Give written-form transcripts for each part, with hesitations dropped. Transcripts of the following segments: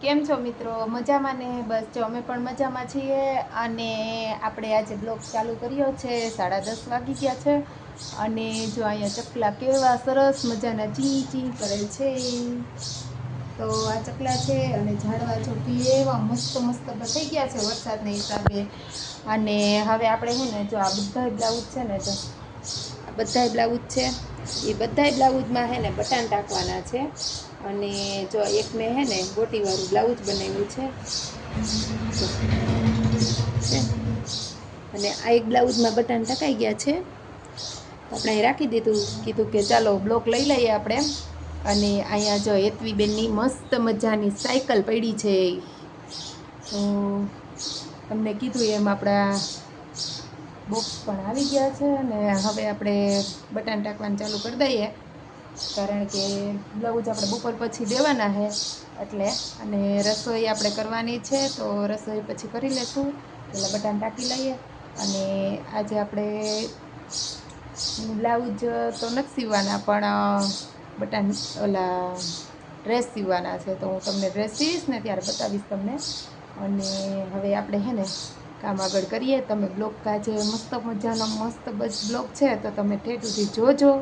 કેમ છો મિત્રો? મજામાં ને? બસ જો અમે પણ મજામાં છીએ. અને આપણે આજે બ્લોગ ચાલુ કર્યો છે. 10:30 વાગી ગયા છે. અને જો અહીંયા ચકલા કેવા સરસ મજાના ચી ચી કરે છે. તો આ ચકલા છે અને ઝાડવા ચોટી એવા મસ્ત મસ્ત થઈ ગયા છે વરસાદના હિસાબે. અને હવે આપણે છે ને જો આ બધા બ્લાઉઝ છે ને તો આ બધા બ્લાઉઝ છે એ બધા બ્લાઉઝમાં છે ને બટન ટાંકવાના છે. અને જો એક મેં હે ને ગોટીવાળું બ્લાઉઝ બનાવ્યું છે અને આ એક બ્લાઉઝમાં બટન ટકાઈ ગયા છે. આપણે અહીં રાખી દીધું, કીધું કે ચાલો બ્લોક લઈ લઈએ આપણે. અને અહીંયા જો હેતવીબેનની મસ્ત મજાની સાયકલ પડી છે. તો તમને કીધું એમ આપણા બોક્સ પણ આવી ગયા છે. અને હવે આપણે બટન ટાંકવાનું ચાલુ કરી દઈએ, કારણ કે બ્લાઉઝ આપણે બપોર પછી દેવાના છે એટલે. અને રસોઈ આપણે કરવાની છે, તો રસોઈ પછી કરી લેશું. પહેલાં બટન ટાંકી લઈએ. અને આજે આપણે બ્લાઉઝ તો નથી સીવવાના, પણ બટન ઓલા ડ્રેસ સીવવાના છે. તો હું તમને ડ્રેસ સીવીશ ને ત્યારે બતાવીશ તમને. અને હવે આપણે છે ને કામ આગળ કરીએ. તમે બ્લોગ આજે મસ્ત મજાનો મસ્ત બસ બ્લોગ છે, તો તમે ઠેઠ સુધી જોજો.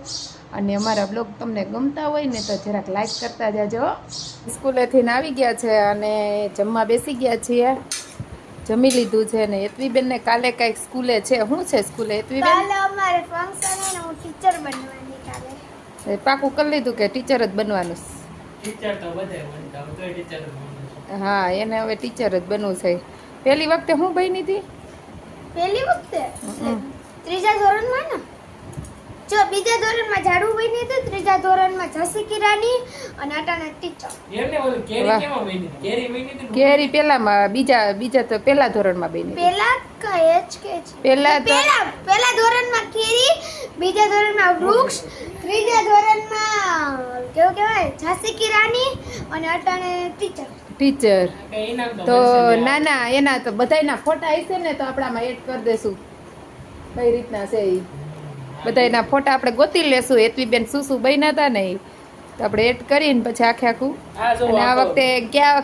અને અમારા બ્લોગ તમને ગમતા હોય ને તો જરાક લાઈક કરતા જાજો. સ્કૂલેથી આવી ગયા છે અને જમવા બેસી ગયા છીએ. જમી લીધું છે ને હેતવીબેનને કાલે કંઈક સ્કૂલે છે. શું છે સ્કૂલે હેતવીબેન? કાલે અમારે ફંક્શન છે ને, હું ટીચર બનવાની કાલે. પાકું કરી લીધું કે ટીચર જ બનવાનું? ટીચર તો બધે બનતા હોય, તોય ટીચર જ બનવાનું. હા, એને હવે ટીચર જ બનવું છે. પહેલી વખતે હું બની હતી? પહેલી વખતે ત્રીજા ધોરણમાં ને. જો બીજા ધોરણમાં ઝાડુ બની હતી, ત્રીજા ધોરણમાં ઝાંસી રાની અને અટાણે ટીચર. એમને ઓલું કેરી કેમાં બની હતી? કેરી બની હતી ને? કેરી પેલામાં, બીજા તો પેલા ધોરણમાં બની હતી. પહેલા કહે જ કે છે. પહેલા ધોરણમાં કેરી, બીજા ધોરણમાં વૃક્ષ, ત્રીજા ધોરણમાં કેવું કહેવાય ઝાંસી રાની અને અટાણે ટીચર. ટીચર. કઈ ઇનામ તો મળશે ને. ના એના તો બધાયના ફોટા હશે ને, તો આપણામાં એડ કરી દેશું કઈ રીતના છે એ. બધાયના ફોટા આપણે ગોતી લેશું. હેતવીબેન શું બન્યા હતા ને ઈ. તો આપણે એડ કરીને પછી આખું. આ જો અને આ વખતે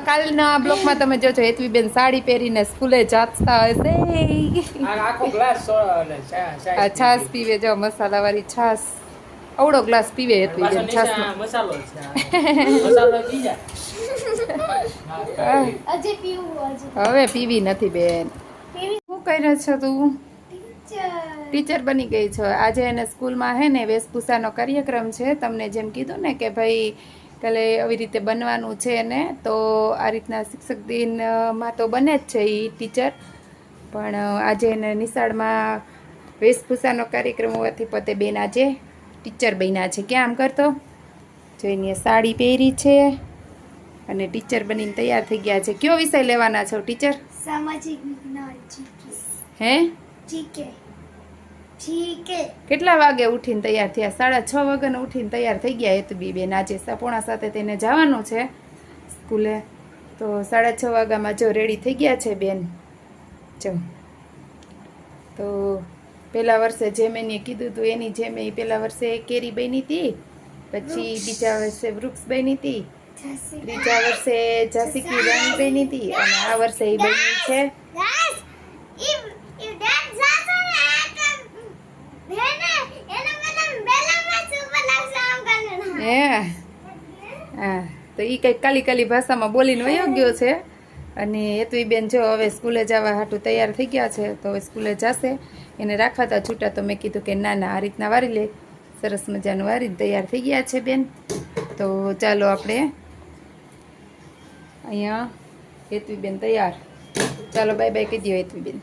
કાલના બ્લોકમાં તમે જોજો હેતવીબેન સાડી પહેરીને સ્કૂલે જાતા હશે. આખો ગ્લાસ આ છાશ પીવે, જો મસાલાવાળી છાશ. અવડો ગ્લાસ પીવે હેતવીબેન છાશનો. મસાલો છે. મસાલો પી જા. અજે પીવું અજે. હવે પીવી નથી બેન. શું કર્યો છો તું? ટીચર બની ગઈ છો. આજે એને સ્કૂલમાં હે ને વેશભૂષાનો કાર્યક્રમ છે. તમને જેમ કીધું ને કે ભાઈ કાલે આવી રીતે બનવાનું છે ને, તો આ રીતના શિક્ષક દિનમાં તો બને જ છે એ ટીચર. પણ આજે એને નિશાળમાં વેશભૂષાનો કાર્યક્રમ હોવાથી પોતે બેન આજે ટીચર બન્યા છે. ક્યાં આમ કરતો જોઈને સાડી પહેરી છે અને ટીચર બનીને તૈયાર થઈ ગયા છે. કયો વિષય લેવાના છો ટીચર? સામાજિક વિજ્ઞાન હે? જીકે. કેટલા વાગે ઉઠીને તૈયાર થયા? 6:30 વાગ્યાને ઉઠીને તૈયાર થઈ ગયા હેતબી બેન. આજે 6:45 તેને જવાનું છે સ્કૂલે. તો 6:30 વાગ્યામાં જો રેડી થઈ ગયા છે બેન. જો તો પહેલા વર્ષે જેમ એને કીધું હતું એની જેમ એ પહેલા વર્ષે કેરી બની હતી, પછી બીજા વર્ષે વૃક્ષ બની હતી, ત્રીજા વર્ષે ઝાંસી રાની બની હતી, અને આ વર્ષે એ બની છે હા. તો એ કંઈક કાલી ભાષામાં બોલીને વયો ગયો છે. અને હેતવીબેન જો હવે સ્કૂલે જવા હાટું તૈયાર થઈ ગયા છે. તો હવે સ્કૂલે જશે. એને રાખાતા છૂટા તો મેં કીધું કે ના આ રીતના વારી લે. સરસ મજાનું વારીને તૈયાર થઈ ગયા છે બેન. તો ચાલો આપણે અહીંયા હેતવીબેન તૈયાર. ચાલો બાય બાય કહી દો હેતવીબેન.